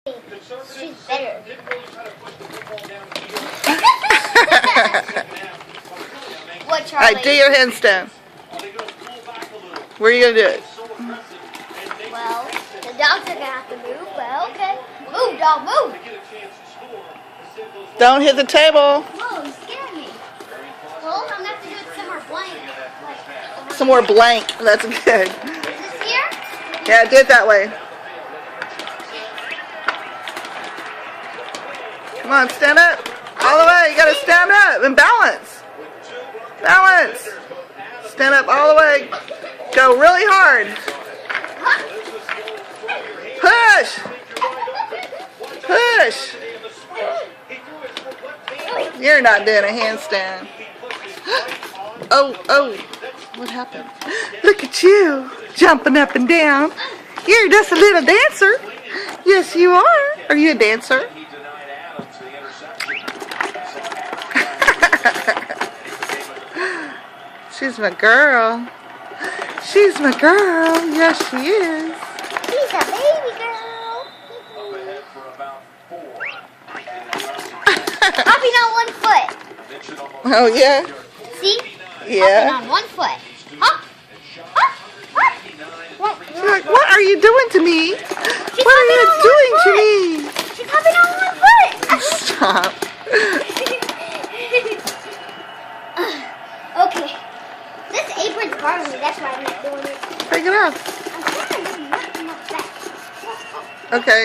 She's better. What, Charlie? Alright, do your handstand. Where are you going to do it? Well, the dogs are going to have to move, but okay. Move, dog, move! Don't hit the table. Whoa, you scared me. Well, I'm going to have to do it somewhere blank. Like, Some more blank. That's good. is this here? Yeah, do it that way. Come on, stand up. All the way. You got to stand up and balance. Balance. Stand up all the way. Go really hard. Push. Push. You're not doing a handstand. Oh. What happened? Look at you. Jumping up and down. You're just a little dancer. Yes, you are. Are you a dancer? She's my girl. She's my girl. Yes, she is. She's a baby girl. Hopping on one foot. Oh, yeah? See? Yeah. Hopping on one foot. Hop. Hop. Hop. She's like, what are you doing to me? She's What are you hopping on doing to me? one foot. She's hopping on one foot. Stop. Okay. This apron's bothering me. That's why I'm not doing it. Take it off. I'm trying to do nothing like that. Okay.